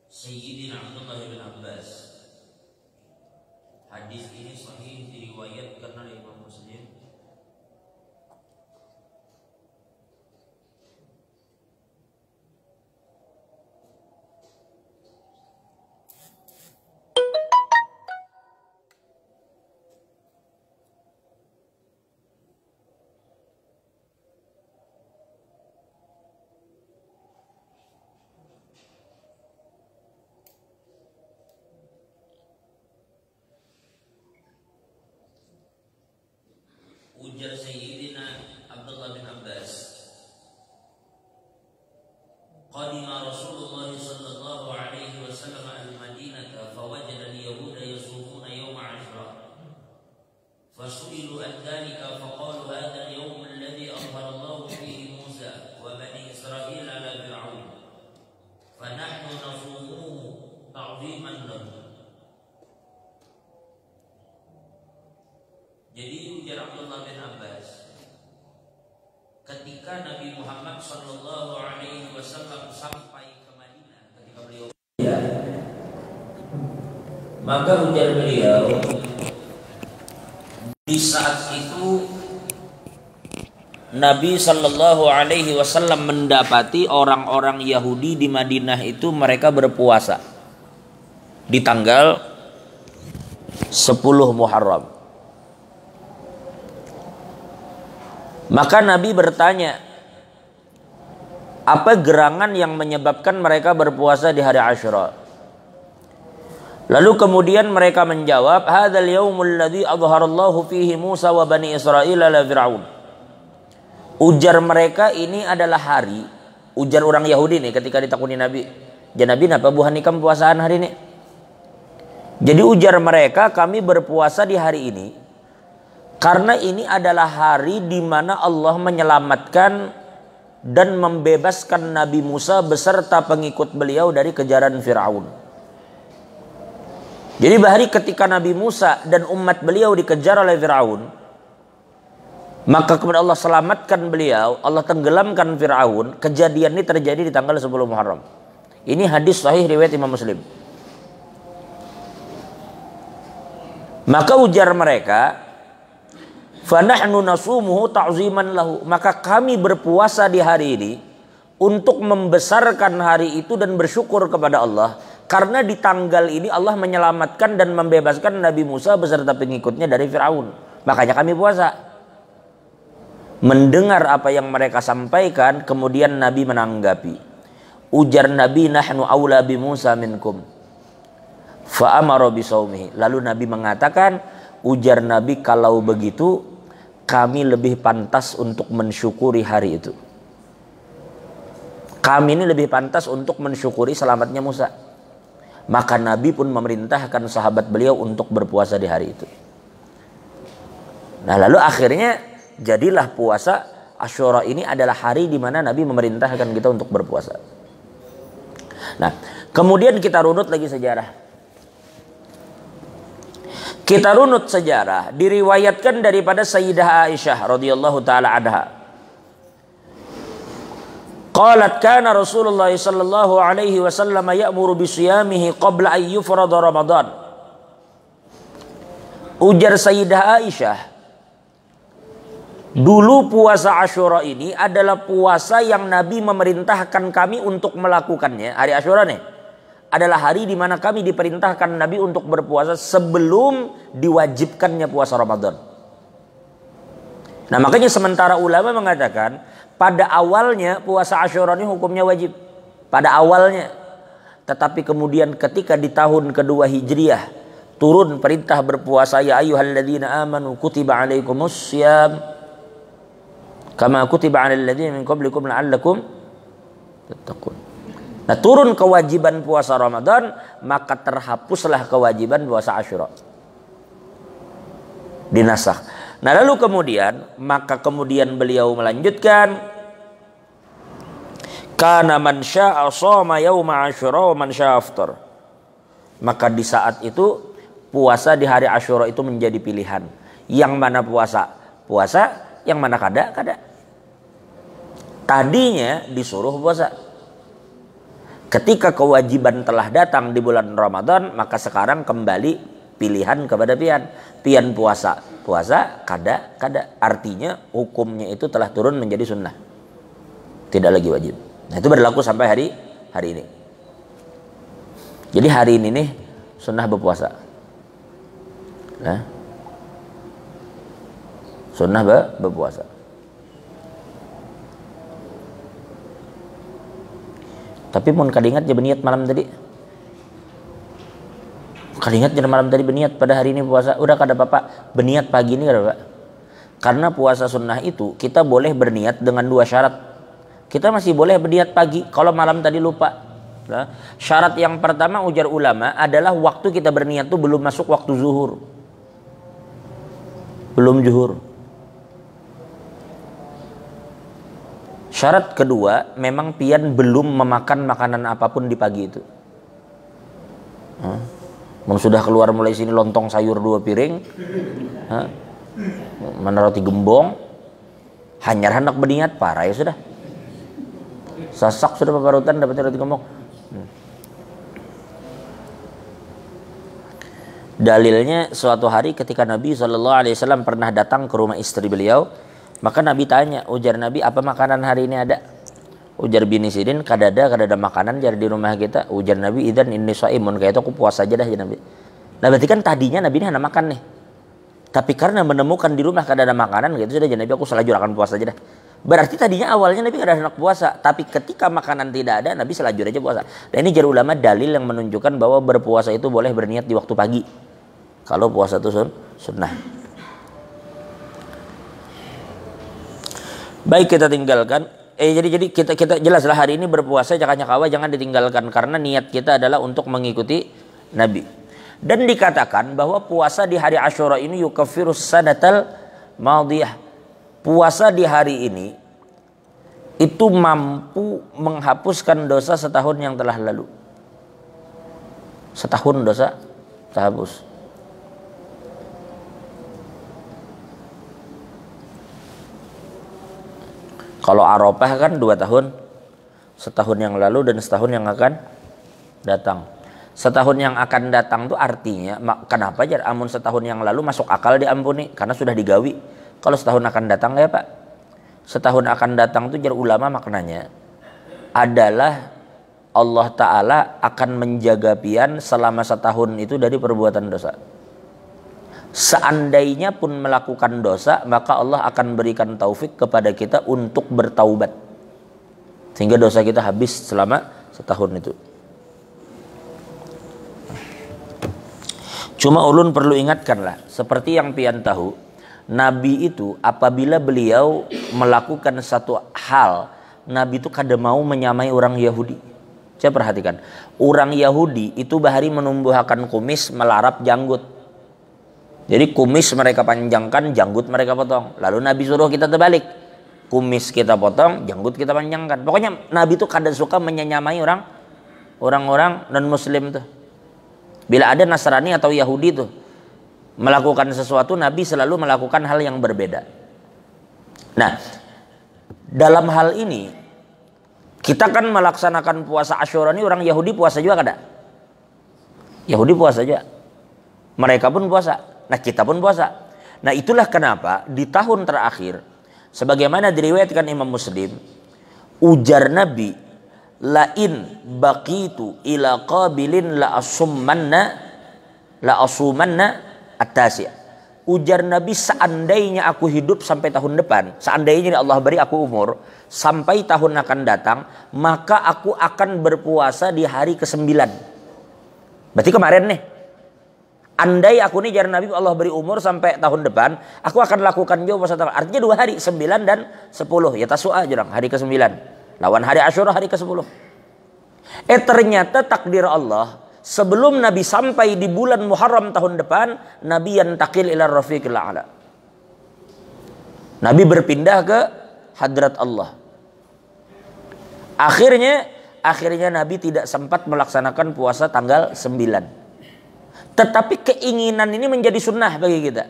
Sayyidina Abdullah bin Abbas. Hadis ini sahih diriwayatkan oleh Imam Muslim. Ujar Sayyidina Abdullah bin Abbas, qadima Rasulullah sallallahu alaihi wasallam al-Madinah fawajada al-yahuda yasumuna yawma Ashura fasu'ilu an dhalika faqalu hadha al-yawm alladhi adhhara Allah fihi Musa wa bani Israil ala Fir'aun fa nahnu nasumuhu ta'ziman lahu. Jadi ujar Abdullah bin Abbas, ketika Nabi Muhammad sallallahu alaihi wasallam sampai ke Madinah, ketika beliau maka ujar beliau, di saat itu Nabi sallallahu alaihi wasallam mendapati orang-orang Yahudi di Madinah itu mereka berpuasa di tanggal 10 Muharram. Maka Nabi bertanya, apa gerangan yang menyebabkan mereka berpuasa di hari Asyura? Lalu kemudian mereka menjawab, hadzal yaumul ladzi adharallahu fihi Musa wa bani Israil ala Fir'aun. Ujar mereka, ini adalah hari, ujar orang Yahudi nih ketika ditakuni Nabi, "Ya Nabi, napa buhan nikam puasaan hari ini?" Jadi ujar mereka, kami berpuasa di hari ini karena ini adalah hari di mana Allah menyelamatkan dan membebaskan Nabi Musa beserta pengikut beliau dari kejaran Fir'aun. Jadi hari ketika Nabi Musa dan umat beliau dikejar oleh Fir'aun, maka kemudian Allah selamatkan beliau, Allah tenggelamkan Fir'aun. Kejadian ini terjadi di tanggal 10 Muharram. Ini hadis sahih riwayat Imam Muslim. Maka ujar mereka, fanahnu nasumuhu ta'ziman lahu, maka kami berpuasa di hari ini untuk membesarkan hari itu dan bersyukur kepada Allah karena di tanggal ini Allah menyelamatkan dan membebaskan Nabi Musa beserta pengikutnya dari Fir'aun. Makanya kami puasa. Mendengar apa yang mereka sampaikan, kemudian Nabi menanggapi. Ujar Nabi, nahnu aula bi Musa minkum fa amara bi saumihi. Lalu Nabi mengatakan, ujar Nabi, kalau begitu kami lebih pantas untuk mensyukuri hari itu. Kami ini lebih pantas untuk mensyukuri selamatnya Musa. Maka Nabi pun memerintahkan sahabat beliau untuk berpuasa di hari itu. Nah, lalu akhirnya jadilah puasa Asyura ini adalah hari di mana Nabi memerintahkan kita untuk berpuasa. Nah, kemudian kita runut lagi sejarah. Kita runut sejarah, diriwayatkan daripada Sayyidah Aisyah radhiyallahu taala anha. Qalat kana Rasulullah sallallahu alaihi wasallam ya'muru bi shiyamihi qabla an yufrada Ramadan. Ujar Sayyidah Aisyah, dulu puasa Asyura ini adalah puasa yang Nabi memerintahkan kami untuk melakukannya. Hari Asyura nih adalah hari di mana kami diperintahkan Nabi untuk berpuasa sebelum diwajibkannya puasa Ramadan. Nah, makanya sementara ulama mengatakan pada awalnya puasa Asyura ini hukumnya wajib. Pada awalnya. Tetapi kemudian ketika di tahun kedua Hijriah turun perintah berpuasa, ya ayyuhalladzina amanu kutiba alaikumus syiyam kama kutiba alal ladzina min qablikum la'allakum tattaqun. Nah, turun kewajiban puasa Ramadan, maka terhapuslah kewajiban puasa Asyura. Dinasakh. Nah, lalu kemudian beliau melanjutkan, kana man syaa shoma yauma Asyura wa man syaa aftar. Maka di saat itu puasa di hari Asyura itu menjadi pilihan. Yang mana puasa? Puasa, yang mana kada? Kada. Tadinya disuruh puasa. Ketika kewajiban telah datang di bulan Ramadan, maka sekarang kembali pilihan kepada pian. Pian puasa. Puasa kada. Artinya hukumnya itu telah turun menjadi sunnah. Tidak lagi wajib. Nah, itu berlaku sampai hari ini. Jadi hari ini nih sunnah berpuasa. Nah, sunnah berpuasa. Tapi mun kadingat je beniat malam tadi. Kadingat je malam tadi beniat pada hari ini puasa. Udah kada apa-apa. Beniat pagi ini kada apa. Karena puasa sunnah itu kita boleh berniat dengan 2 syarat. Kita masih boleh berniat pagi kalau malam tadi lupa. Nah, syarat yang pertama ujar ulama adalah waktu kita berniat itu belum masuk waktu zuhur. Belum zuhur. Syarat kedua, memang pian belum memakan makanan apapun di pagi itu. Sudah keluar mulai sini lontong sayur 2 piring, mana roti gembong, hanyar hendak berniat parah ya sudah. Sasak sudah paparutan dapat roti gembong. Dalilnya suatu hari ketika Nabi SAW pernah datang ke rumah istri beliau. Maka Nabi tanya, ujar Nabi, apa makanan hari ini ada? Ujar bini Sidin, kada ada makanan jar di rumah kita. Ujar Nabi, idan inni shaimun, kayak itu aku puasa aja dah ya Nabi. Nah berarti kan tadinya Nabi ini hendak makan nih. Tapi karena menemukan di rumah kada ada makanan, gitu sudah ya Nabi, aku selajur akan puasa aja dah. Berarti tadinya awalnya Nabi kada hendak puasa, tapi ketika makanan tidak ada, Nabi selajur aja puasa. Dan ini jar ulama dalil yang menunjukkan bahwa berpuasa itu boleh berniat di waktu pagi. Kalau puasa itu sunnah. Baik, kita tinggalkan. Jadi kita jelaslah hari ini berpuasa jangan ditinggalkan karena niat kita adalah untuk mengikuti Nabi. Dan dikatakan bahwa puasa di hari Asyura ini yukaffirus sanatal madiyah. Puasa di hari ini itu mampu menghapuskan dosa setahun yang telah lalu. Setahun dosa terhapus. Kalau Arafah kan 2 tahun, setahun yang lalu dan setahun yang akan datang. Setahun yang akan datang itu artinya, kenapa jar amun setahun yang lalu masuk akal diampuni karena sudah digawi. Kalau setahun akan datang ya Pak, setahun akan datang itu jar ulama maknanya adalah Allah Ta'ala akan menjaga pian selama setahun itu dari perbuatan dosa. Seandainya pun melakukan dosa, maka Allah akan berikan taufik kepada kita untuk bertaubat sehingga dosa kita habis selama setahun itu. Cuma ulun perlu ingatkanlah, seperti yang pian tahu, Nabi itu apabila beliau melakukan satu hal, Nabi itu kada mau menyamai orang Yahudi. Saya perhatikan, orang Yahudi itu bahari menumbuhkan kumis, melarap janggut. Jadi kumis mereka panjangkan, janggut mereka potong. Lalu Nabi suruh kita terbalik. Kumis kita potong, janggut kita panjangkan. Pokoknya Nabi itu kadang suka menyamai orang-orang non-muslim tuh. Bila ada Nasrani atau Yahudi tuh melakukan sesuatu, Nabi selalu melakukan hal yang berbeda. Nah, dalam hal ini kita kan melaksanakan puasa Asyura ini, orang Yahudi puasa juga kada? Yahudi puasa juga. Mereka pun puasa. Nah kita pun puasa. Nah itulah kenapa di tahun terakhir, sebagaimana diriwayatkan Imam Muslim, ujar Nabi, lain baqitu ila qabilin la asumanna at-tasi'. Ujar Nabi, seandainya aku hidup sampai tahun depan, seandainya Allah beri aku umur sampai tahun akan datang, maka aku akan berpuasa di hari ke-9. Berarti kemarin nih. Andai aku nih jar Nabi Allah beri umur sampai tahun depan, aku akan lakukan juga puasa tanggal. Artinya 2 hari, 9 dan 10. Ya Tasu'a jurang, hari ke-9. Lawan hari Asyura hari ke-10. Ternyata takdir Allah, sebelum Nabi sampai di bulan Muharram tahun depan, Nabi yantakil ila rafiqil a'la. Nabi berpindah ke hadrat Allah. Akhirnya Nabi tidak sempat melaksanakan puasa tanggal 9. Tetapi keinginan ini menjadi sunnah bagi kita.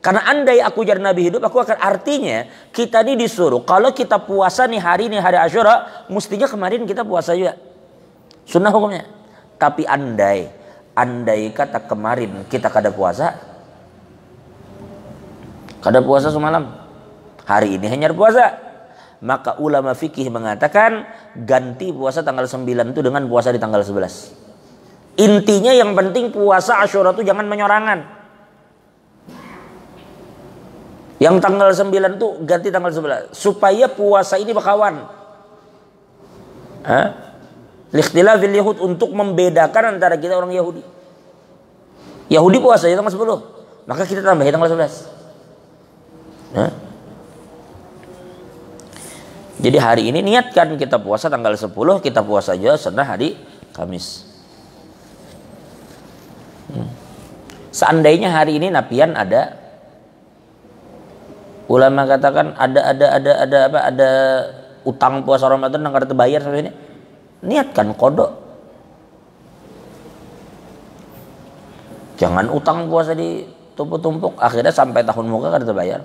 Karena andai aku jar Nabi hidup, aku akan, artinya kita ini disuruh kalau kita puasa nih hari Asyura, mestinya kemarin kita puasa juga. Sunnah hukumnya. Tapi andai kata kemarin kita kada puasa semalam, hari ini hanya puasa, maka ulama fikih mengatakan ganti puasa tanggal 9 itu dengan puasa di tanggal 11. Intinya yang penting puasa Asyura itu jangan menyorangan. Yang tanggal 9 itu ganti tanggal 11 supaya puasa ini berkawan. Likhtilafil Yahud, untuk membedakan antara kita orang Yahudi. Yahudi puasa di tanggal 10, maka kita tambahin tanggal 11. Jadi hari ini niatkan kita puasa tanggal 10, kita puasa aja sunnah hari Kamis. Seandainya hari ini napian ada, ulama katakan ada utang puasa Ramadan yang kada terbayar sampai ini, niatkan kodok. Jangan utang puasa di tumpuk-tumpuk, akhirnya sampai tahun muka kada terbayar.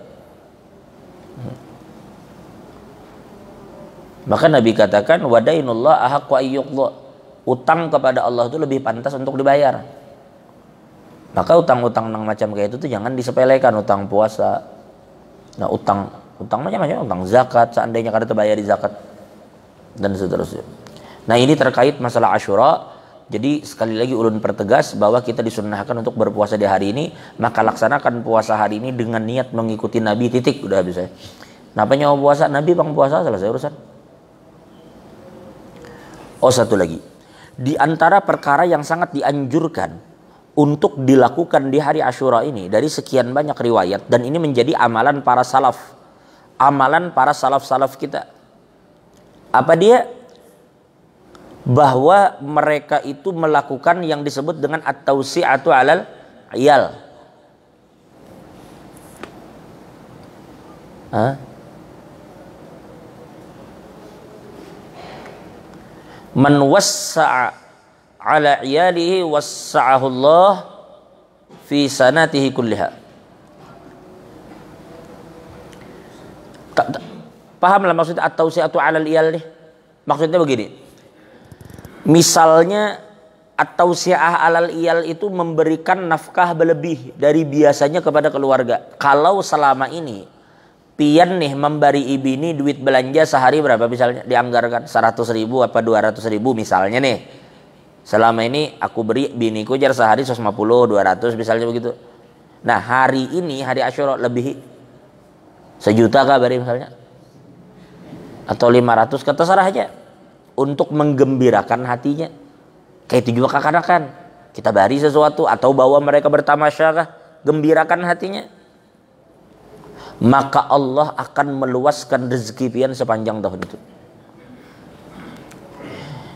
Maka Nabi katakan wadainullah ahaqqu ayyuqdha, utang kepada Allah itu lebih pantas untuk dibayar. Maka utang-utang yang macam kayak itu tuh jangan disepelekan, utang puasa. Nah, utang macam-macam, utang zakat seandainya kada terbayar di zakat dan seterusnya. Nah, ini terkait masalah Asyura. Jadi sekali lagi ulun pertegas bahwa kita disunnahkan untuk berpuasa di hari ini, maka laksanakan puasa hari ini dengan niat mengikuti Nabi, titik, udah habis saya. Kenapa nyawa puasa? Nabi bang puasa, selesai urusan. Oh, satu lagi. Di antara perkara yang sangat dianjurkan untuk dilakukan di hari Asyura ini dari sekian banyak riwayat, dan ini menjadi amalan para salaf. Amalan para salaf-salaf kita. Apa dia? Bahwa mereka itu melakukan yang disebut dengan at-tausi'atu 'alal iyal. Man wassa'a 'ala iyalihi wassa'ahu Allah fi sanatihi kulliha. Pahamlah maksud at-tausi'atu 'alal iyal nih? Maksudnya begini. Misalnya at-tausi'ah 'alal iyal itu memberikan nafkah berlebih dari biasanya kepada keluarga. Kalau selama ini pian nih memberi ibini duit belanja sehari berapa misalnya dianggarkan 100.000 apa 200.000 misalnya nih. Selama ini aku beri biniku jar sehari 150, 200 misalnya begitu. Nah, hari ini hari Asyura lebih 1 juta kah bari misalnya. Atau 500, terserah aja. Untuk menggembirakan hatinya. Kayak itu juga kakak-kakak. Kita bari sesuatu atau bawa mereka bertamasya kah, gembirakan hatinya. Maka Allah akan meluaskan rezeki pian sepanjang tahun itu.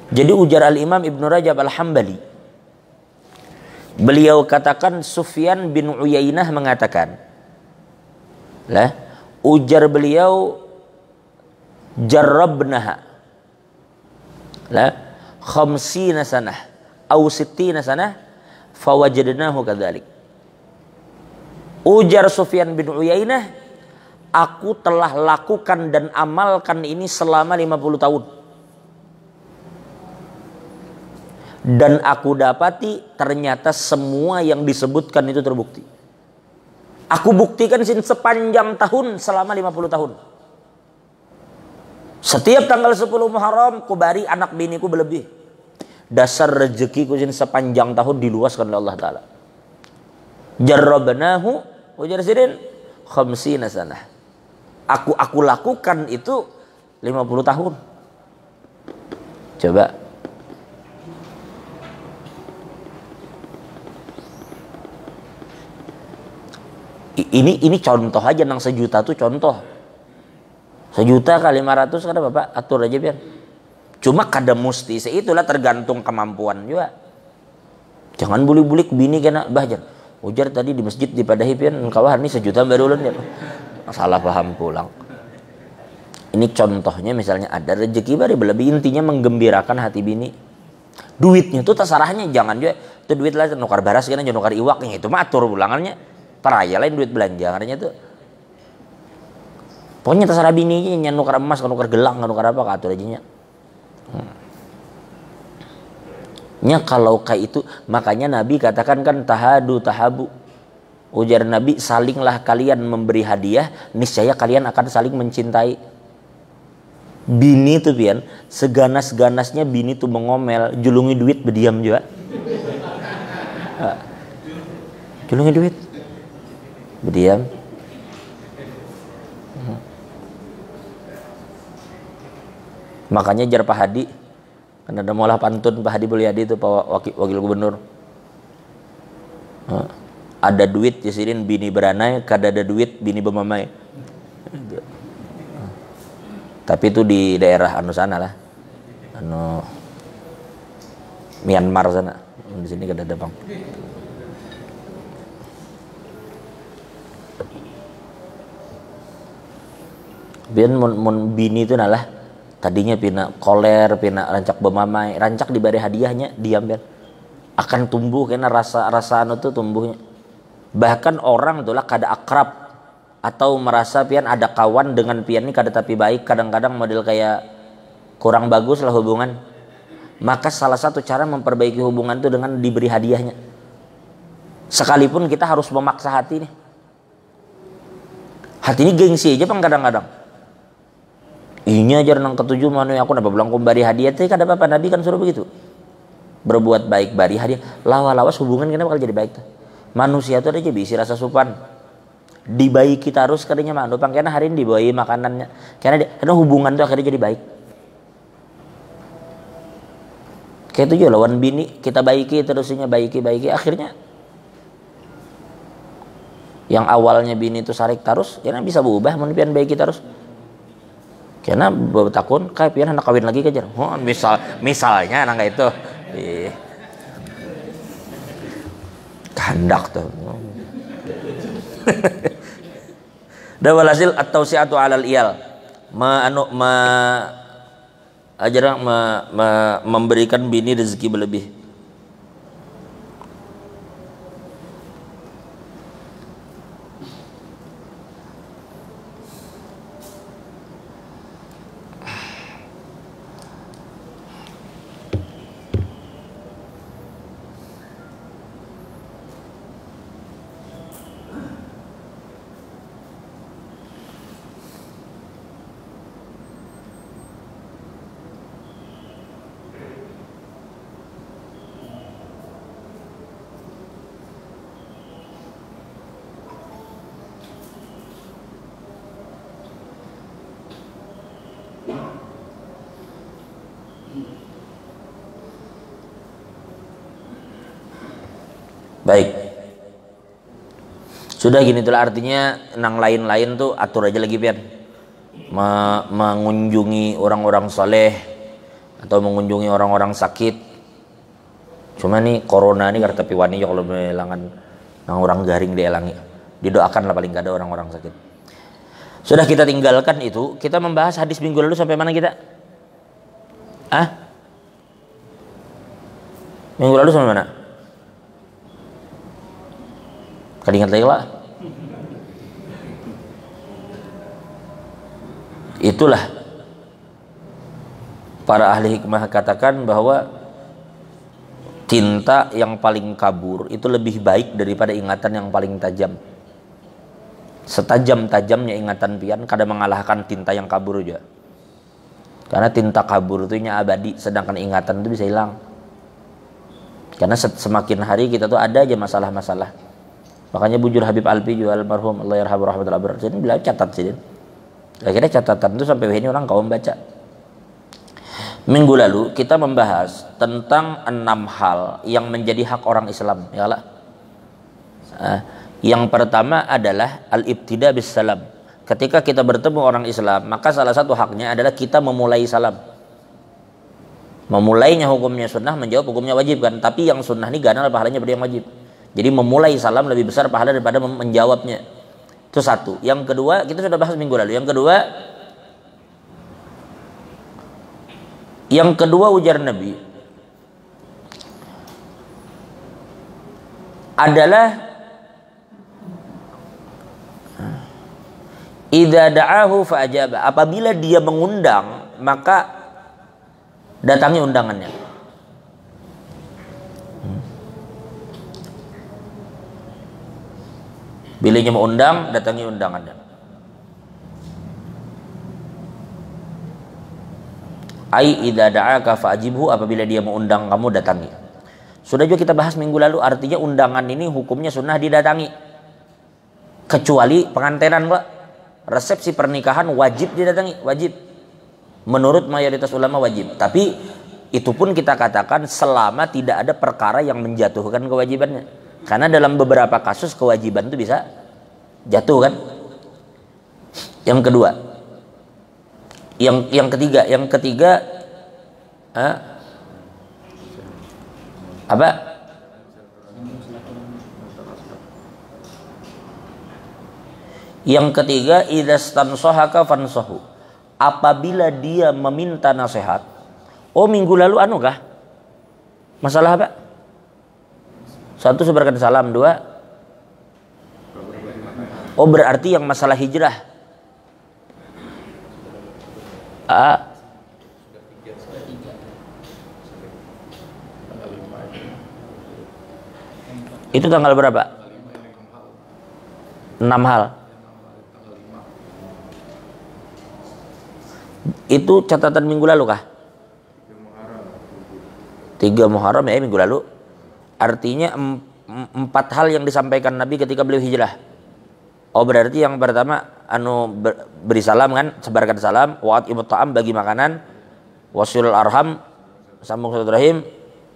Jadi ujar Al-Imam Ibn Rajab Al-Hambali, beliau katakan Sufyan bin Uyainah mengatakan, lah, ujar beliau jarrabnaha la khamsina sanah au sittina sanah fawajadnahu kadzalik. Ujar Sufyan bin Uyainah, aku telah lakukan dan amalkan ini selama 50 tahun. Dan aku dapati ternyata semua yang disebutkan itu terbukti. Aku buktikan sepanjang tahun selama 50 tahun. Setiap tanggal 10 Muharram ku bari anak biniku berlebih. Dasar rezekiku sepanjang tahun diluaskan oleh Allah Ta'ala. Jarrabnahu ujar sidin khamsina sanah. Aku lakukan itu 50 tahun. Coba. Ini contoh aja, nang 1 juta tuh contoh. 1 juta kali 500 kada Bapak atur aja biar. Cuma kada musti seitulah, tergantung kemampuan juga. Jangan bulik-bulik bini kena bahjan. Ujar tadi di masjid di Padahi pian kawah ni 1 juta baru ulun ya. Salah paham pulang. Ini contohnya misalnya ada rezeki bari berlebih, intinya menggembirakan hati bini. Duitnya tuh terserahnya, jangan juga itu duit lah nukar baras kan nukar iwak itu mah atur ulangannya. Peraya lain duit belanja katanya tuh. Pokoknya terserah bini nya nukar emas, nukar gelang, nukar apa atur aja nya. Nya kalau kayak itu, makanya Nabi katakan kan tahadu tahabu. Ujar Nabi, salinglah kalian memberi hadiah, niscaya kalian akan saling mencintai. Bini tuh pian, seganas-ganasnya bini tuh mengomel, julungi duit berdiam juga. Julungi duit berdiam. Makanya jar Pak Hadi, kan ada molah pantun Pak Hadi Mulyadi itu Pak wakil gubernur. Ada duit jasirin bini beranai, kada ada duit bini bemamai. Tapi itu di daerah anu sana lah, anu Myanmar sana. Di sini kada ada bang. Biar mon bini itu nalah tadinya pina koler, pina rancak bemamai, rancak diberi hadiahnya diam biar akan tumbuh karena rasa anu tuh tumbuhnya. Bahkan orang tuh lah kada akrab atau merasa pian ada kawan dengan pian ini kada tapi baik, kadang-kadang model kayak kurang bagus lah hubungan. Maka salah satu cara memperbaiki hubungan itu dengan diberi hadiahnya. Sekalipun kita harus memaksa hati nih. Hati ini gengsi aja pang kadang-kadang. Ini aja nang ketujuh manu aku napa bilang bari hadiah teh kada apa-apa, Nabi kan suruh begitu. Berbuat baik bari hadiah, lawas hubungan kenapa bakal jadi baik tuh. Manusia tuh ada aja bisi rasa supan. Dibaiki terus kadanya manu pang karena hari ini dibawahi makanannya. Karena hubungan tuh akhirnya jadi baik. Kayak itu juga lawan bini kita baiki terusnya baiki akhirnya yang awalnya bini itu sarik terus karena bisa berubah mun pian baiki terus. Karena beberapa tahun kayak pian anak kawin lagi kejar. Oh, misalnya anak itu kehendak tuh. Dan walhasil at-tausi'atu 'alal iyal. Memberikan bini rezeki berlebih. Baik. Sudah gini itulah artinya nang lain-lain tuh atur aja lagi pian. Mengunjungi orang-orang soleh atau mengunjungi orang-orang sakit. Cuma nih corona nih karena tapi wani ya kalau melangan nang orang garing dielangi. Didoakan lah paling gak ada orang-orang sakit. Sudah kita tinggalkan itu, kita membahas hadis minggu lalu sampai mana kita? Minggu lalu sampai mana? Ingat lagi lah. Itulah para ahli hikmah katakan bahwa tinta yang paling kabur itu lebih baik daripada ingatan yang paling tajam. Setajam-tajamnya ingatan pian kadang mengalahkan tinta yang kabur juga. Karena tinta kabur itu abadi, sedangkan ingatan itu bisa hilang. Karena semakin hari kita tuh ada aja masalah-masalah. Makanya bujur Habib Alpi juga almarhum Allah yarhamu rahmatul abrar. Jadi beliau catat sih. Akhirnya catatan itu sampai ini orang kaum baca. Minggu lalu kita membahas tentang 6 hal yang menjadi hak orang Islam, ya Allah. Yang pertama adalah al-ibtida bis salam. Ketika kita bertemu orang Islam, maka salah satu haknya adalah kita memulai salam. Memulainya hukumnya sunnah, menjawab hukumnya wajib kan. Tapi yang sunnah ini ganal pahalanya pada yang wajib. Jadi memulai salam lebih besar pahala daripada menjawabnya. Itu satu. Yang kedua, kita sudah bahas minggu lalu. Yang kedua ujar Nabi adalah idza da'ahu fa'ajaba. Apabila dia mengundang, maka datangi undangannya. Bilanya mau undang, datangi undangannya. Ai idza da'aka fa'jibhu, apabila dia mau undang kamu datangi. Sudah juga kita bahas minggu lalu, artinya undangan ini hukumnya sunnah didatangi. Kecuali pengantenan, Pak. Resepsi pernikahan wajib didatangi, wajib. Menurut mayoritas ulama wajib. Tapi itu pun kita katakan selama tidak ada perkara yang menjatuhkan kewajibannya. Karena dalam beberapa kasus kewajiban itu bisa jatuh kan. Yang kedua, yang ketiga apa? Yang ketiga, idzastansohaka fansohu. Apabila dia meminta nasihat. Oh, minggu lalu kah? Masalah apa? Satu, sebarkan salam. Dua, oh berarti yang masalah hijrah. Itu tanggal berapa? 6 hal. Itu catatan minggu lalu kah? 3 Muharram ya, minggu lalu. Artinya 4 hal yang disampaikan Nabi ketika beliau hijrah. Oh berarti yang pertama beri salam kan, sebarkan salam, wa'at imut ta'am, bagi makanan, wasilul arham, sambung silaturahim,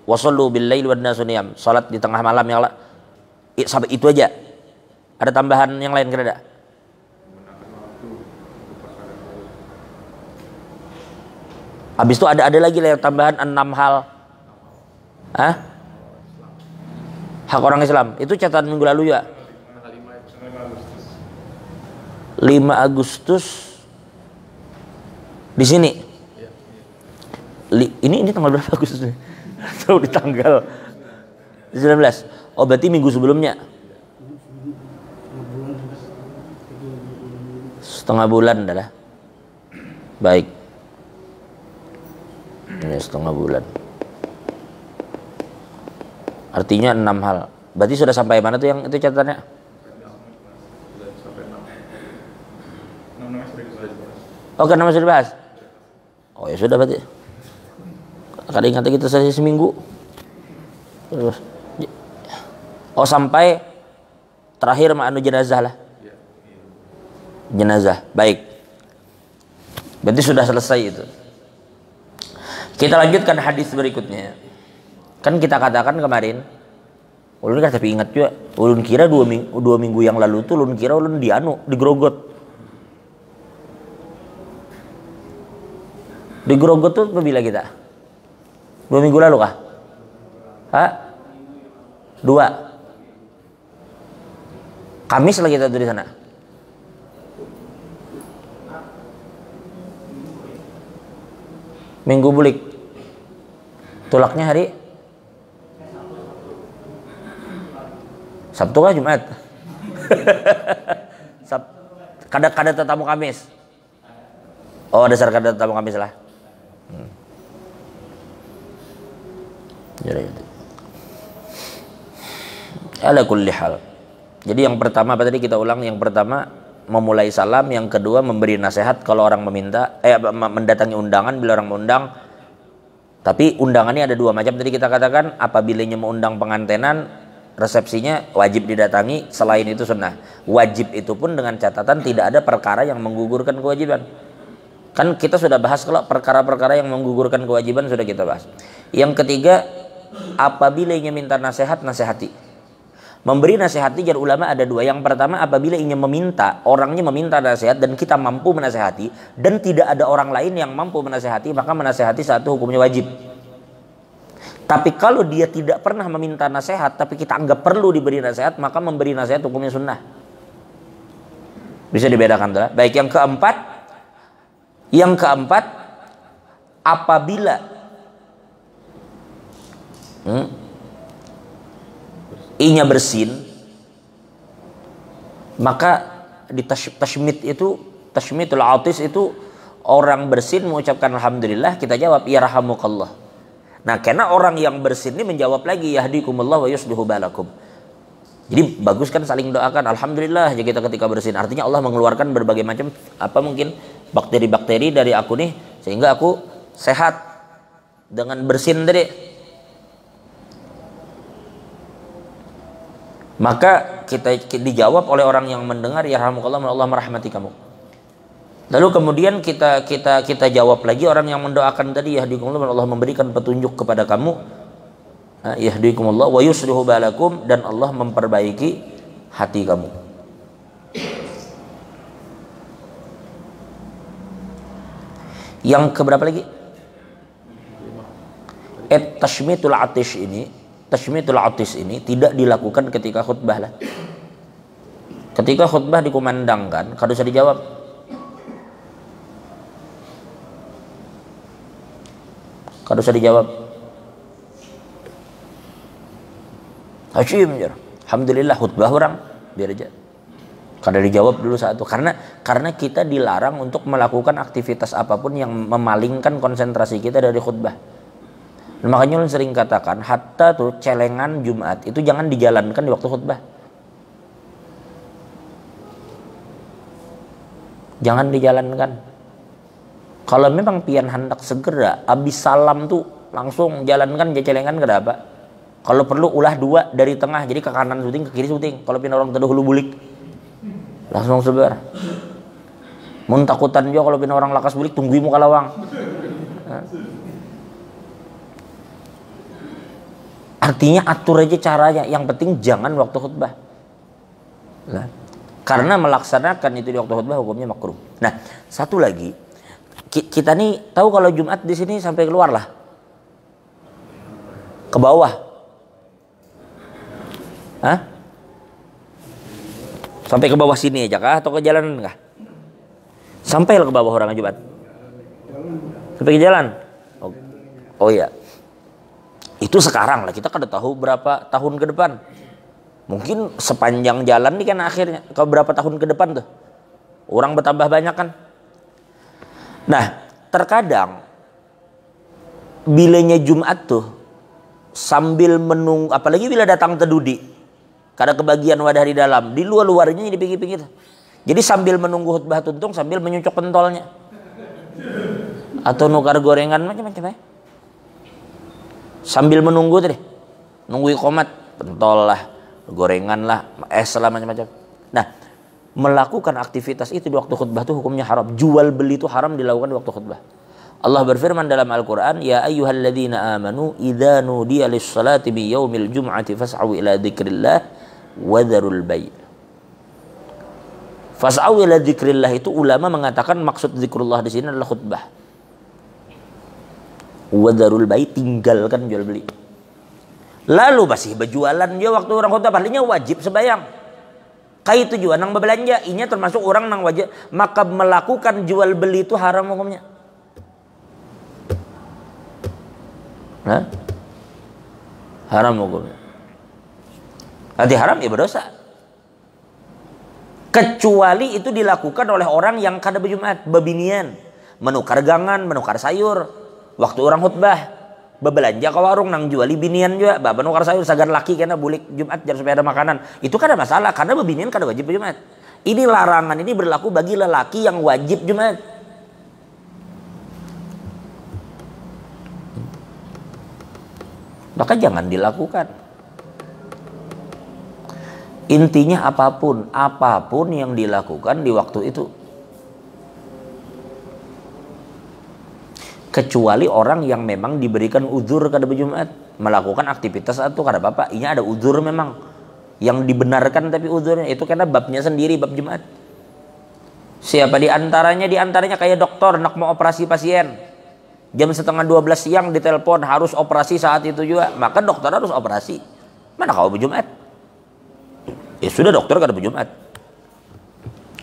wasallu bil lail wan nasu niyam, salat di tengah malam ya Allah. Sampai itu aja. Ada tambahan yang lain kira-kira? Habis itu ada lagi lah yang tambahan 6 hal. Hak orang Islam. Itu catatan minggu lalu ya. 5 Agustus di sini. Ini tanggal berapa Agustus nih? Tahu di tanggal 19. Oh berarti minggu sebelumnya. Setengah bulan adalah. Baik. Ini setengah bulan. Artinya 6 hal. Berarti sudah sampai mana tuh yang itu catatannya? Oh kan nama sudah dibahas? Oh ya sudah berarti. Kadang kata kita selesai seminggu. Terus. Oh sampai terakhir ma'anu jenazah lah. Jenazah. Baik. Berarti sudah selesai itu. Kita lanjutkan hadis berikutnya. Kan kita katakan kemarin, ulun kan tapi ingat juga, ulun kira 2 minggu yang lalu tuh ulun kira ulun digrogot. Digrogot tuh bila kita? 2 minggu lalu kah? 2. Kamis lagi kita di sana. Minggu bulik. Tulaknya hari Sabtu kah Jumat? Kada tetamu Kamis. Oh dasar kada tetamu Kamis lah. Ala kulli hal. Jadi yang pertama apa tadi kita ulang? Yang pertama memulai salam, yang kedua memberi nasihat kalau orang meminta, mendatangi undangan bila orang mengundang. Tapi undangannya ada 2 macam tadi kita katakan. Apabila mau undang pengantenan, resepsinya wajib didatangi, selain itu sunnah. Wajib itu pun dengan catatan tidak ada perkara yang menggugurkan kewajiban. Kan kita sudah bahas kalau perkara-perkara yang menggugurkan kewajiban sudah kita bahas. Yang ketiga, apabila ingin minta nasihat, nasihati. Memberi nasihat jar ulama ada 2. Yang pertama, apabila ingin meminta, orangnya meminta nasihat dan kita mampu menasihati dan tidak ada orang lain yang mampu menasihati, maka menasihati satu hukumnya wajib. Tapi kalau dia tidak pernah meminta nasihat tapi kita anggap perlu diberi nasihat, maka memberi nasihat hukumnya sunnah. Bisa dibedakan tuh. Baik, yang keempat, apabila inya bersin, maka di tashmitul atis itu orang bersin mengucapkan alhamdulillah, kita jawab ya rahamukallah. Nah karena orang yang bersin ini menjawab lagi yahdikumullah wa yuslihu balakum. Jadi bagus kan saling doakan. Alhamdulillah aja kita ketika bersin. Artinya Allah mengeluarkan berbagai macam mungkin bakteri-bakteri dari aku nih sehingga aku sehat dengan bersin tadi. Maka kita dijawab oleh orang yang mendengar, ya rahmukallah, Allah merahmati kamu. Lalu kemudian kita jawab lagi orang yang mendoakan tadi, yahdikumullah, Allah memberikan petunjuk kepada kamu. Yahdikumullah wa yuslihu balakum, dan Allah memperbaiki hati kamu. Yang keberapa lagi? Tashmitul atis ini tidak dilakukan ketika khutbah lah. Ketika khutbah dikumandangkan, kada usah dijawab. Kada usah dijawab. Hashim, alhamdulillah khutbah orang, biar aja. Kada dijawab dulu saat itu, karena kita dilarang untuk melakukan aktivitas apapun yang memalingkan konsentrasi kita dari khutbah. Makanya ulun sering katakan, hatta tuh celengan Jumat itu jangan dijalankan di waktu khutbah. Jangan dijalankan. Kalau memang pian hendak segera, abis salam tuh langsung jalankan celengan, kada apa. Kalau perlu ulah dua dari tengah, jadi ke kanan syuting, ke kiri syuting. Kalau pin orang teduh hulu bulik, langsung sebar. Mun takutan juga kalau pin orang lakas bulik, tunggui muka lawang. Artinya atur aja caranya, yang penting jangan waktu khutbah. Nah, karena melaksanakan itu di waktu khutbah hukumnya makruh. Nah, satu lagi, kita nih tahu kalau Jumat di sini sampai keluar lah, ke bawah. Hah? Sampai ke bawah sini aja kah atau ke jalanan kah? Sampai ke bawah orang Jumat. Sampai ke jalan. Oh iya. Itu sekarang lah, kita kada tahu berapa tahun ke depan. Mungkin sepanjang jalan nih kan akhirnya. Kalau berapa tahun ke depan tuh orang bertambah banyak kan. Nah, terkadang bilanya Jumat tuh sambil menunggu, apalagi bila datang tedudi, kada kebagian wadah di dalam, di luar-luarnya di pinggir-pinggir. Jadi sambil menunggu khutbah tuntung sambil menyucuk pentolnya. Atau nukar gorengan macam-macam ya. Sambil menunggu tadi, nunggu iqomat, pentol lah, gorengan lah, es lah, macam-macam. Nah, melakukan aktivitas itu di waktu khutbah itu hukumnya haram. Jual beli itu haram dilakukan di waktu khutbah. Allah berfirman dalam Al-Quran, ya ayyuhalladzina amanu idza nudiya lis-salati bi yaumil jum'ati fas'au ila dzikrillah wa dzarul bai'. Fas'au ila dzikrillah itu ulama mengatakan maksud zikrullah di sini adalah khutbah. Wadarul bayi, tinggalkan jual beli. Lalu masih berjualan dia waktu orang khutbah, pastinya wajib sembahyang. Kai tujuan nang berbelanja, inya termasuk orang nang wajib, maka melakukan jual beli itu haram hukumnya. Nah, haram hukumnya. Nanti haram ya berdosa. Kecuali itu dilakukan oleh orang yang kada berjumat, bebinian, menukar gangan, menukar sayur. Waktu orang khutbah berbelanja ke warung nang juali binian juga, bapak nukar sayur sagar laki kena bulik Jumat jar supaya ada makanan. Itu kan ada masalah karena bebinian kada wajib Jumat. Ini larangan ini berlaku bagi lelaki yang wajib Jumat. Maka jangan dilakukan. Intinya apapun yang dilakukan di waktu itu, kecuali orang yang memang diberikan uzur kada berjumat melakukan aktivitas itu kada apa-apa. Ini ada uzur memang yang dibenarkan, tapi uzurnya itu karena babnya sendiri, bab Jumat. Siapa di antaranya kayak dokter nak mau operasi pasien jam 11:30 siang ditelepon harus operasi saat itu juga, maka dokter harus operasi. Mana kau berjumat? Ya sudah, dokter kada berjumat.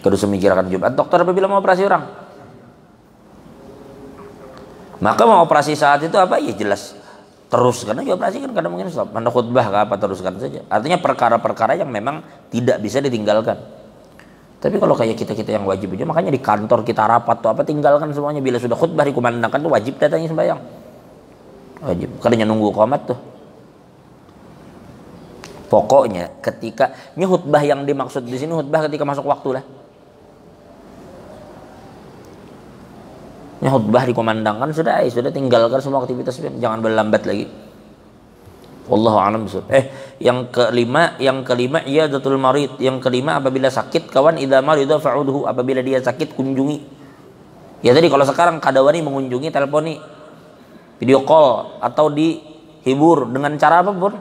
Kada usah mikirkan Jumat, dokter apabila mau operasi orang. Maka mau operasi saat itu apa? Ya jelas terus, karena operasi kan kadang mungkin stop. Mana khutbah ke apa, teruskan saja. Artinya perkara-perkara yang memang tidak bisa ditinggalkan. Tapi kalau kayak kita yang wajib aja, makanya di kantor kita rapat tuh apa, tinggalkan semuanya. Bila sudah khutbah dikumandangkan tuh wajib datangnya sembahyang. Wajib. Kadangnya nunggu qomat tuh. Pokoknya ketika ini khutbah yang dimaksud di sini khutbah ketika masuk waktu lah. Ini khutbah dikomandangkan sudah tinggalkan semua aktivitas, jangan berlambat lagi. Wallahu a'lam bishawab. Yang kelima iyadatul marid. Yang kelima apabila sakit kawan idza marida fa'udhu, apabila dia sakit kunjungi. Ya tadi kalau sekarang kadawani mengunjungi teleponi, video call atau dihibur dengan cara apapun.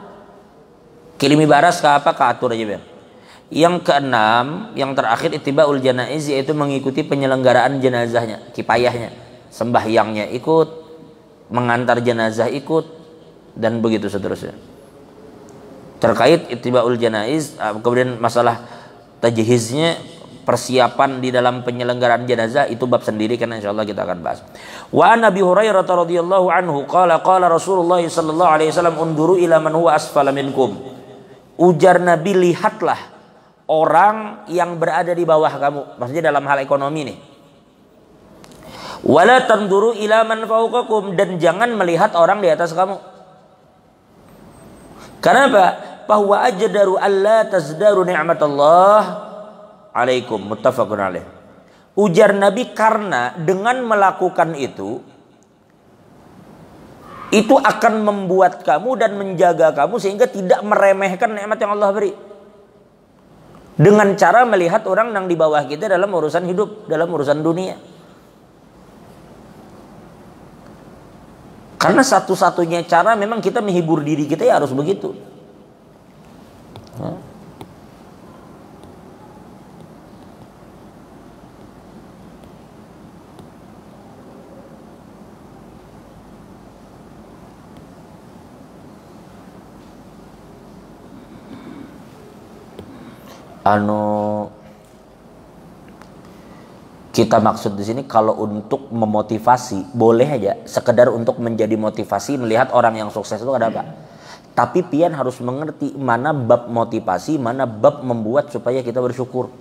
Kirimi baras ke apa ke atur aja biar. Yang keenam, yang terakhir ittibaul janaiz, yaitu mengikuti penyelenggaraan jenazahnya, kipayahnya. Sembahyangnya ikut, mengantar jenazah ikut, dan begitu seterusnya. Terkait ittibaul janaiz, kemudian masalah tajhiznya, persiapan di dalam penyelenggaraan jenazah itu bab sendiri karena insyaallah kita akan bahas. Wa Nabi Hurairah radhiyallahu anhu qala Rasulullah sallallahu alaihi wasallam unduru ila man huwa asfala minkum. Ujar Nabi, lihatlah orang yang berada di bawah kamu, maksudnya dalam hal ekonomi nih. Wala tanduru ila man fawqakum, dan jangan melihat orang di atas kamu. Kenapa? Bahwa ajdaru alla tazdaru ni'matallah alaikum, muttafaqun alaih. Ujar Nabi, karena dengan melakukan itu akan membuat kamu dan menjaga kamu sehingga tidak meremehkan nikmat yang Allah beri. Dengan cara melihat orang yang di bawah kita dalam urusan hidup, dalam urusan dunia. Karena satu-satunya cara memang kita menghibur diri kita ya harus begitu. Kita maksud di sini kalau untuk memotivasi boleh aja, sekedar untuk menjadi motivasi melihat orang yang sukses itu ada apa. Tapi pian harus mengerti mana bab motivasi, mana bab membuat supaya kita bersyukur.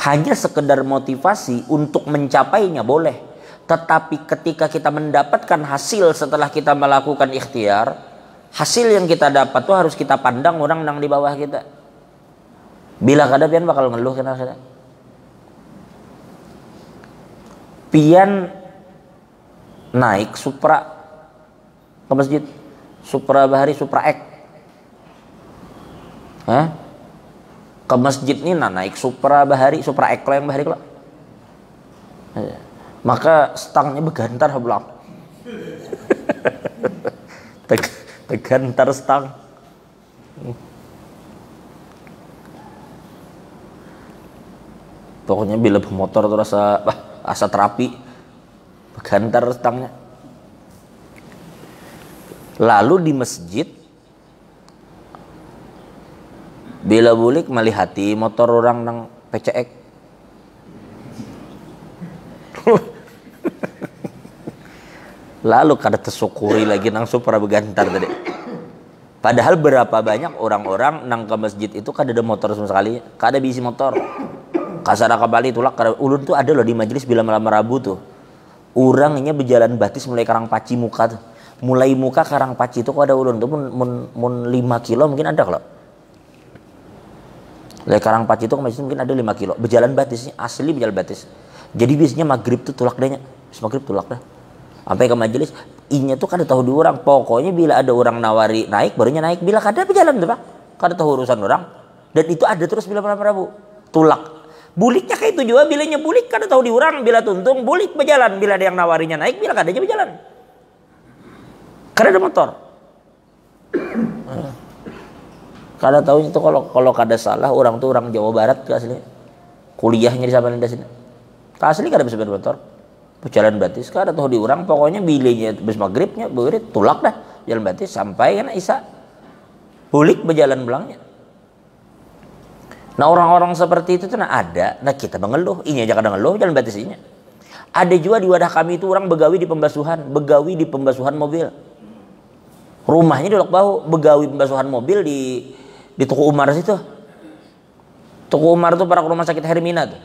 Hanya sekedar motivasi untuk mencapainya boleh, tetapi ketika kita mendapatkan hasil setelah kita melakukan ikhtiar, hasil yang kita dapat tuh harus kita pandang orang yang di bawah kita. Bila kada pian bakal ngeluh kena kada. Pian naik Supra ke masjid, Supra Bahari, Supra X. Ke masjid ini naik Supra Bahari, Supra X yang Bahari kalau. Maka stangnya begantar belang. Tegantar stang. Pokoknya bila pemotor tuh rasa terapi, begantar stangnya. Lalu di masjid, bila bulik melihati motor orang nang PCX. Lalu kada tersyukuri lagi nang Supra begantar tadi. Padahal berapa banyak orang-orang nang ke masjid itu kada ada motor sama sekali, kada bisi motor. Kasara kembali tulak kada ulun tuh ada loh di majelis bila malam Rabu tuh. Orangnya berjalan batis mulai Karangpaci muka tuh. Mulai muka Karangpaci itu kok ada ulun tuh mun 5 kilo mungkin ada kalau. Mulai Karangpaci itu ke masjid mungkin ada 5 kilo. Berjalan batisnya asli berjalan batis. Jadi biasanya maghrib tuh tulak dehnya. Maghrib tulak dah. Sampai ke majelis, inya tuh kada tahu di orang. Pokoknya bila ada orang nawari naik, barunya naik. Bila kada berjalan tuh Pak. Kada tahu urusan orang. Dan itu ada terus bila malam Rabu. Tulak. Buliknya kayak itu juga, bilanya bulik kada tahu di orang. Bila tuntung, bulik berjalan. Bila ada yang nawarinya naik, bila kada aja berjalan. Kada ada motor. Kada tahu itu kalau kada salah orang tuh orang Jawa Barat ke asli. Kuliahnya di Samarinda sini. Asli kada bisa bermotor. Berjalan batis, kada tahu di orang, pokoknya bilenya habis maghribnya berit tulak dah jalan batis sampai kan Isya. Bulik berjalan belangnya. Nah orang-orang seperti itu tuh ada, nah kita mengeluh, ini aja kadang ngeluh jalan batis ini. Ada juga di wadah kami itu orang begawi di pembasuhan mobil. Rumahnya di Lok Bahu, begawi pembasuhan mobil di Tuku Umar situ. Tuku Umar tuh para rumah sakit Hermina tuh.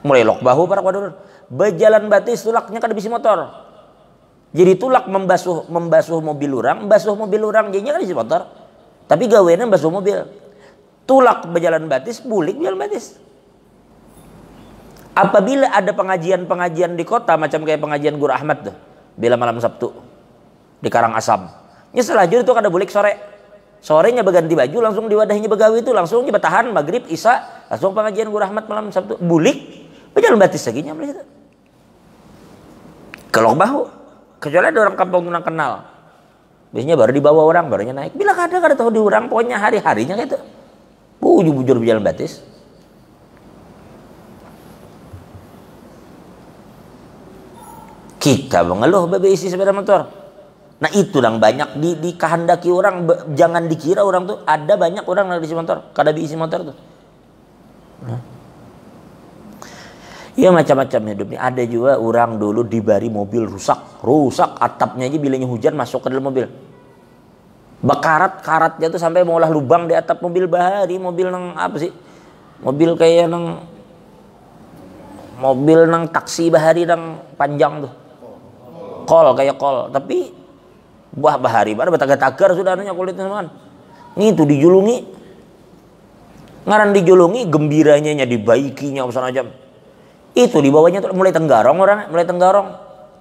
Mulai Lok Bahu para kuadurun. Berjalan batis tulaknya kada bisi motor. Jadi tulak membasuh mobil orang, jadinya kan isi motor. Tapi gaweannya membasuh mobil. Tulak berjalan batis, bulik berjalan batis. Apabila ada pengajian di kota macam kayak pengajian Guru Ahmad tuh, bila malam Sabtu di Karangasem. Ya selajur itu kada bulik sore. Sorenya berganti baju langsung di wadahnya begawi itu langsung bertahan maghrib isya langsung pengajian Guru Ahmad malam Sabtu bulik berjalan batis lagi nyampe situ. Kalau bahu kecuali ada orang kampung yang kenal. Biasanya baru dibawa orang, barunya naik. Bila kada tahu di orang, pokoknya hari-harinya gitu. Bujur berjalan batis. Kita mengeluh isi sepeda motor. Nah itu yang banyak dikehendaki orang. Jangan dikira orang tuh ada banyak orang yang isi motor, kada isi motor tuh. Nah. Ya macam-macam hidup ini. Ada juga orang dulu dibari mobil rusak atapnya aja bilanya hujan masuk ke dalam mobil. Karatnya tuh sampai mengolah lubang di atap mobil bahari, mobil nang apa sih? Mobil kayak mobil nang taksi bahari nang panjang tuh. Kayak kol, tapi buah bahari baru betagar-tagar sudah nanya kulitnya teman. Nih tuh dijulungi. Ngaran dijulungi gembiranya dibaikinya usaha jam. Itu dibawanya tuh mulai tenggarong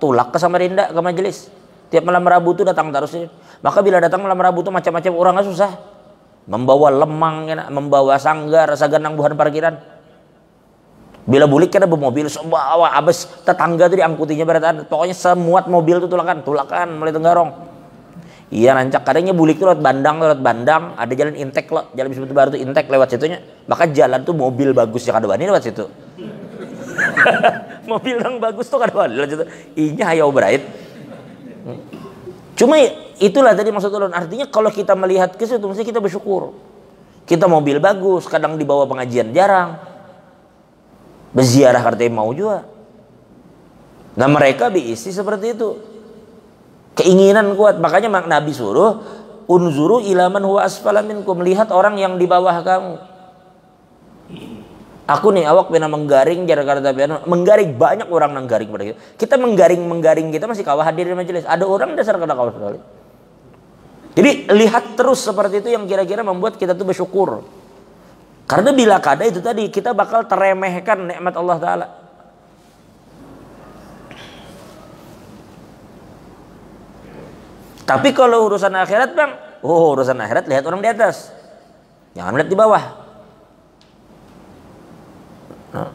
tulak ke Samarinda ke majelis tiap malam Rabu tuh datang terus. Maka bila datang malam Rabu tuh macam-macam orang nggak susah membawa lemang membawa sanggar saganang buhan parkiran. Bila bulik kada bermobil bawa abis tetangga tuh diangkutinya berataan pokoknya semuat mobil tuh tulakan mulai tenggarong. Iya nancak kadangnya bulik tuh lewat bandang ada jalan intek loh jalan disebut baru tuh intek lewat situnya maka jalan tuh mobil bagus ya kada bani lewat situ. Mobil yang bagus tuh kada bani lewat situ. Inya hayau berait. Cuma itulah tadi maksud ulun artinya kalau kita melihat ke situ mesti kita bersyukur. Kita mobil bagus kadang dibawa pengajian jarang. Berziarah katanya mau juga. Nah mereka diisi seperti itu. Keinginan kuat. Makanya Nabi suruh unzuru ilaman huwa asfala minkum. Melihat orang yang di bawah kamu. Aku nih awak pernah menggaring Jakarta menggaring banyak orang nang garing pada kita. Kita menggaring kita masih kawah hadir di majelis. Ada orang dasar kada kawah sekali. Jadi lihat terus seperti itu yang kira-kira membuat kita tuh bersyukur. Karena bila kada itu tadi kita bakal teremehkan nikmat Allah Ta'ala. Tapi kalau urusan akhirat bang, urusan akhirat lihat orang di atas, jangan lihat di bawah. Nah.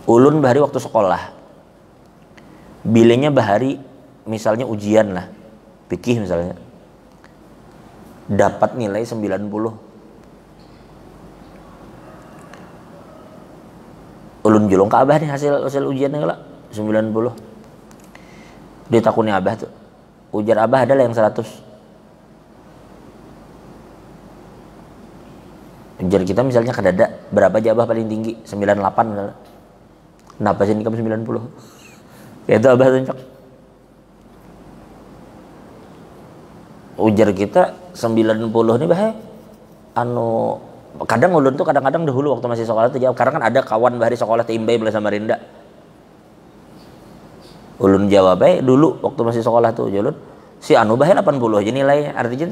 Ulun bahari waktu sekolah, bilenya bahari misalnya ujian lah, fikih misalnya. Dapat nilai 90. Ulun julung ke abah nih hasil ujiannya lah 90. Ditakuni abah tuh. Ujar abah adalah yang 100. Ujar kita misalnya kedada berapa aja abah paling tinggi 98 misalnya. Kenapa sih ini kamu 90? Itu abah tunjuk. Ujar kita 90 nih bah kadang ulun tuh kadang-kadang dahulu waktu masih sekolah tuh jawab karena kan ada kawan bahari sekolah Timbai belah Samarinda. Ulun jawab dulu waktu masih sekolah tuh ulun si anu bah 80 aja nilainya artinya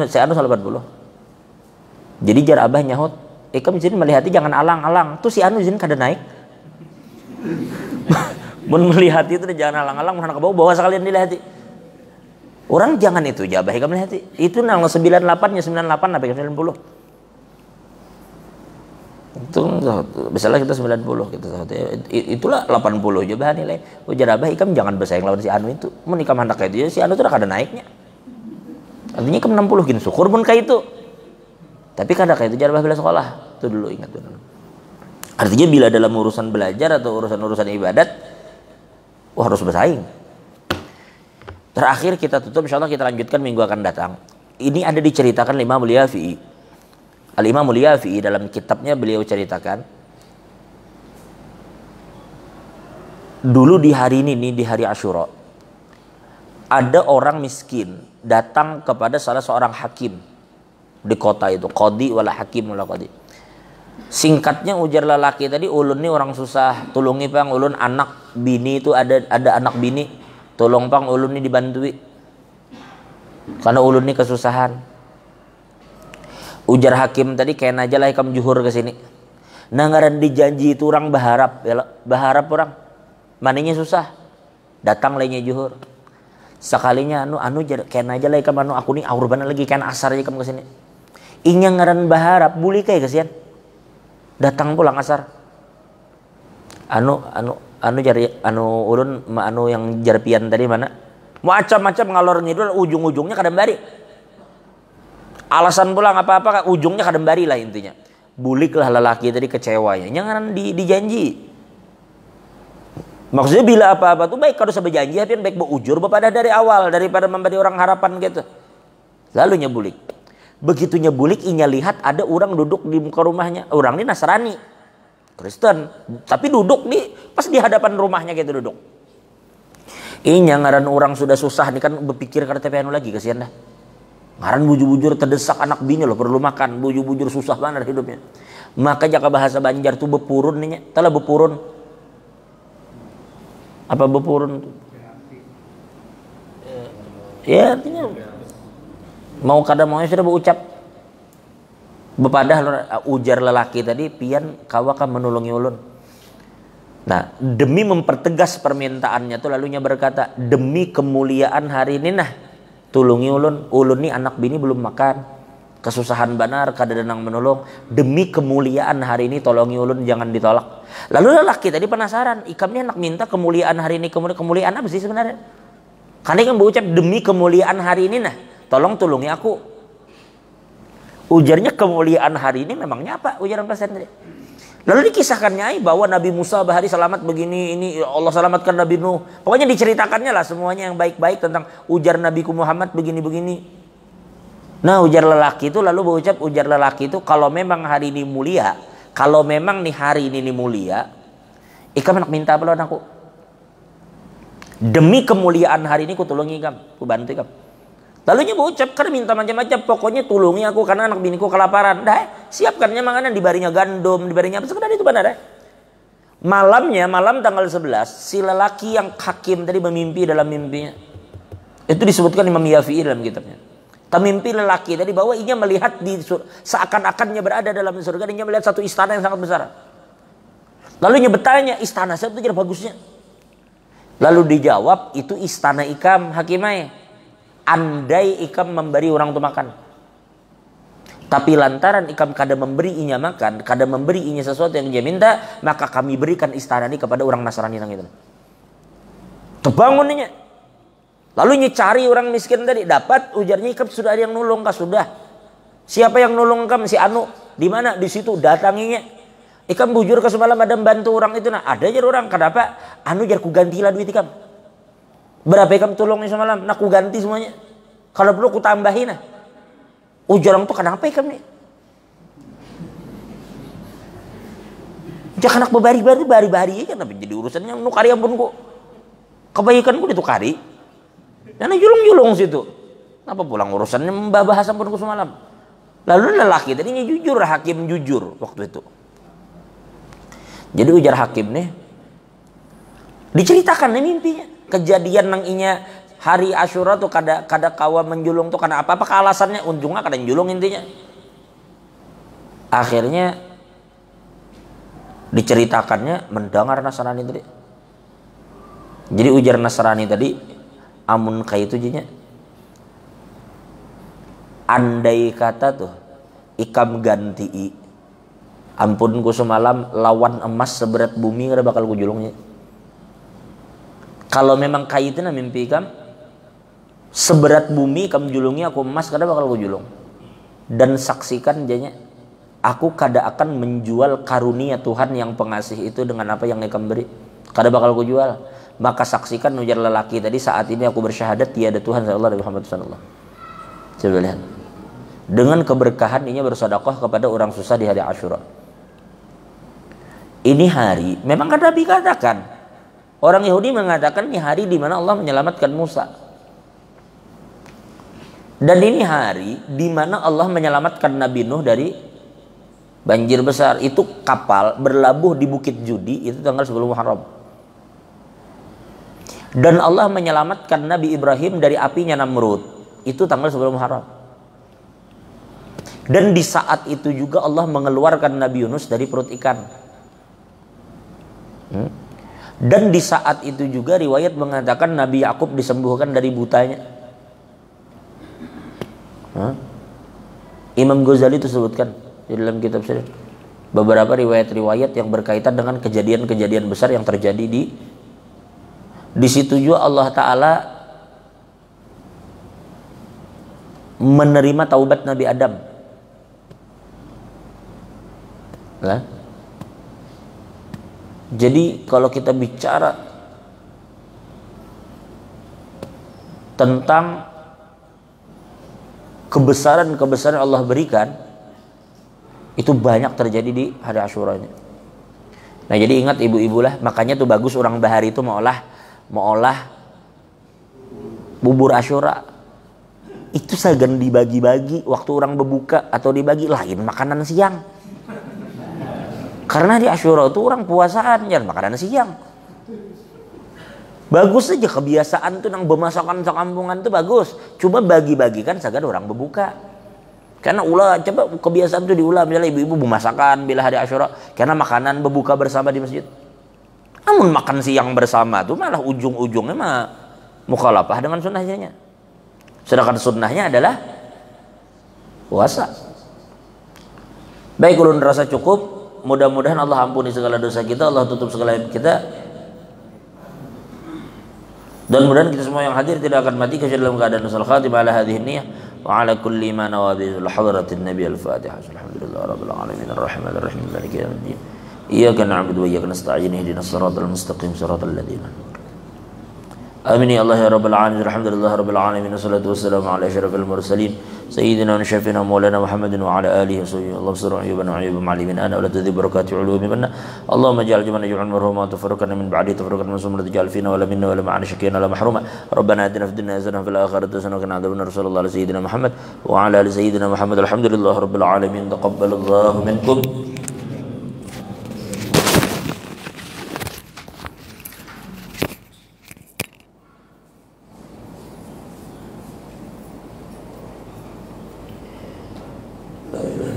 si anu 80. Jadi jar abah nyahut kamu jadi melihati jangan alang-alang tuh si anu jadi kada naik. Mun melihat itu jangan alang-alang mun ke bawah sekalian dilihati. Orang jangan itu jabah kamu lihat itu nang 98 nya 98 apa 90 itu misalnya kita 90 gitu itulah 80 jabah nilai ujar abah ikam jangan bersaing lawan si anu itu mun ikam hendak kayak itu si anu itu udah kada naiknya artinya ikam 60 gini syukur pun kayak itu tapi kada kayak itu jabah bila sekolah itu dulu ingat tuh artinya bila dalam urusan belajar atau urusan ibadat harus bersaing. Terakhir kita tutup, insya Allah kita lanjutkan minggu akan datang. Ini ada diceritakan Imam Al-Yafi'i. Al-Imam Al-Yafi'i dalam kitabnya beliau ceritakan. Dulu di hari ini, di hari Asyura. Ada orang miskin datang kepada salah seorang hakim. Di kota itu. Qadhi wala hakim wala qadhi. Singkatnya ujar lelaki tadi, ulun nih orang susah, tulungi pang ulun anak bini itu ada anak bini, tolong pang ulun nih dibantui. Karena ulun nih kesusahan. Ujar hakim tadi, kena aja lah ikam juhur ke sini. Nah ngaran dijanji itu orang berharap, ya berharap orang. Maninya susah. Datang lainnya juhur. Sekalinya anu kena aja lah ikam aku nih aurban lagi kena asar aja ikam ke sini. Inya ngaran berharap, boleh kayak kesian. Datang pulang asar. Ulun yang jarpian tadi mana? Macam-macam ngalor ngidul, ujung-ujungnya kadembari. Alasan pulang apa-apa ujungnya kadembari lah intinya. Buliklah lelaki tadi kecewanya. Jangan dijanji. Maksudnya bila apa-apa tuh baik kalau sampai janji tapi baik beujur bapak dari awal daripada memberi orang harapan gitu. Lalu nyebulik. Begitu nyebulik inya lihat ada orang duduk di muka rumahnya. Orang ini Nasrani, Kristen, tapi duduk pas di hadapan rumahnya gitu duduk. Inya ngaran orang sudah susah nih kan berpikir karena TPN lagi kasihan dah. Ngaran bujur-bujur terdesak anak bini loh perlu makan, bujur-bujur susah banget hidupnya. Maka jaka bahasa Banjar tuh bepurun nih, telah bepurun. Apa bepurun tuh? Ya artinya mau kada mau sudah berucap. Bepadah ujar lelaki tadi pian kawa kan menolongi ulun. Nah demi mempertegas permintaannya tuh lalunya berkata, demi kemuliaan hari ini nah tulungi ulun nih anak bini belum makan, kesusahan benar kada denang menolong, demi kemuliaan hari ini tolongi ulun jangan ditolak. Lalu lelaki tadi penasaran, ikamnya anak minta kemuliaan hari ini, kemuliaan apa sih sebenarnya? Karena kan berucap demi kemuliaan hari ini nah tolong tulungi aku. Ujarnya kemuliaan hari ini memangnya apa ujaran pasien tadi. Lalu dikisahkannya bahwa Nabi Musa bahari selamat begini, ini Allah selamatkan Nabi Nuh. Pokoknya diceritakannya lah semuanya yang baik-baik tentang ujar Nabi Muhammad begini-begini. Nah ujar lelaki itu lalu berucap, ujar lelaki itu kalau memang hari ini mulia, kalau memang nih hari ini mulia, ikam nak minta apa lawan aku? Demi kemuliaan hari ini ku tulungi ikam, ku bantu ikam. Lalu berucap karena minta macam-macam, pokoknya tulungi aku karena anak biniku kelaparan. Dah, siapkannya makanan, dibarinya gandum, dibarinya apa sekedar itu benar. Malamnya, malam tanggal 11, si lelaki yang hakim tadi memimpi dalam mimpinya. Itu disebutkan Imam Yafi'i dalam kitabnya. Mimpi lelaki tadi bahwa ia melihat seakan-akannya berada dalam surga dan ia melihat satu istana yang sangat besar. Lalu ia bertanya, istana siapa itu jadi bagusnya? Lalu dijawab, itu istana ikam hakimai. Andai ikam memberi orang itu makan, tapi lantaran ikam kada memberi inya makan, kada memberi inya sesuatu yang dia minta, maka kami berikan istana ini kepada orang Nasrani yang itu. Terbangun inya. Lalu inya cari orang miskin tadi, dapat ujarnya ikam sudah ada yang nolong kah? Sudah. Siapa yang nolong ikam? Si Anu. Di mana? Di situ datanginya. Ikam bujur ke semalam ada bantu orang itu nah. Ada jar orang, kenapa? Anu jar ku gantilah duit ikam. Berapa ikam tolongnya semalam? Nak ku ganti semuanya. Kalau perlu ku tambahin nah. Ujar orang tuh kenapa ikam nih? Jangan nak bari-bari kan jadi urusannya nu kari ampun ku. Kebaikan ku ditukari. Karena julung-julung situ. Apa pulang urusannya membahas ampun ku semalam. Lalu lelaki tadinya jujur, hakim jujur waktu itu. Jadi ujar hakim nih diceritakan nih mimpinya. Kejadian nang inya hari Asyura tuh kada kawa menjulung tuh karena apa alasannya ujungnya kada menjulung intinya. Akhirnya diceritakannya mendengar Nasrani tadi. Jadi ujar Nasrani tadi, amun kayak itu jinya. Andai kata tuh ikam ganti ampun ku semalam lawan emas seberat bumi kada bakal ku julungnya. Kalau memang kayak itu nah mimpi ikam seberat bumi kamu julungi aku emas kada bakal ku julung. Dan saksikan janya aku kada akan menjual karunia Tuhan yang pengasih itu dengan apa yang ikam beri. Kada bakal ku jual. Maka saksikan ujar lelaki tadi saat ini aku bersyahadat tiada Tuhan sallallahu alaihi wasallam. Coba lihat. Dengan keberkahan ini bersedekah kepada orang susah di hari Asyura. Ini hari memang kan Nabi katakan. Orang Yahudi mengatakan ini hari di mana Allah menyelamatkan Musa. Dan ini hari di mana Allah menyelamatkan Nabi Nuh dari Banjir besar, itu kapal berlabuh di Bukit Judi, itu tanggal 10 Muharram. Dan Allah menyelamatkan Nabi Ibrahim dari apinya Namrud, itu tanggal 10 Muharram. Dan di saat itu juga Allah mengeluarkan Nabi Yunus dari perut ikan. Dan di saat itu juga riwayat mengatakan Nabi Yakub disembuhkan dari butanya. Imam Ghazali itu sebutkan di dalam kitab sendiri beberapa riwayat-riwayat yang berkaitan dengan kejadian-kejadian besar yang terjadi di situ juga Allah Ta'ala menerima taubat Nabi Adam. Nah, jadi kalau kita bicara tentang kebesaran-kebesaran Allah berikan, itu banyak terjadi di hari Asyura ini. Nah, jadi ingat ibu-ibu lah, makanya tuh bagus orang bahari itu mau olah bubur Asyura. Itu segan dibagi-bagi waktu orang berbuka atau dibagi lain makanan siang. Karena di Asyura itu orang puasaan jangan makanan siang. Bagus aja kebiasaan tuh nang bemasakan sekampungan tuh bagus. Cuma bagi-bagikan segan orang berbuka. Karena ulah coba kebiasaan tuh diulah, misalnya ibu-ibu memasakan bila hari Asyura karena makanan berbuka bersama di masjid. Namun makan siang bersama tuh malah ujung-ujungnya mah mukhalafah dengan sunnahnya. Sedangkan sunnahnya adalah puasa. Baik, ulun rasa cukup. Mudah-mudahan Allah ampuni segala dosa kita, Allah tutup segala aib kita. Dan mudah-mudahan kita semua yang hadir tidak akan mati kecuali dalam keadaan husnul khatimah ala hadhihi niyyah wa ala kulli ma nawadhi hadratin nabi al-fatihah. Alhamdulillah rabbil alamin arrahmanir rahim maliki yaumiddin. Iyyaka na'budu wa iyyaka nasta'in ihdinas siratal mustaqim siratal ladzina amin ya Allah ya rabbal alamin. Alhamdulillah rabbil alamin wassalatu wassalamu ala asyrafil mursalin sayyidina wa syafiina maulana Muhammadin wa ala alihi wasahbihi. Allahumma sirra ayyubana wa ayyuba ma'alimin ana wa la tudhi barakati ulumi manna. Allahumma ja'al jamana jum'an marhuma wa tafarraqana min ba'di tafarraqan masumma taj'al fina wa la minna wa la ma'ana shakina la mahruma. Rabbana atina fid dunya hasanah wa fil akhirati hasanah wa qina adzabannar. Sallallahu ala sayyidina Muhammad wa ala ali sayyidina Muhammad. Alhamdulillah rabbil alamin. Taqabbalallahu minkum. La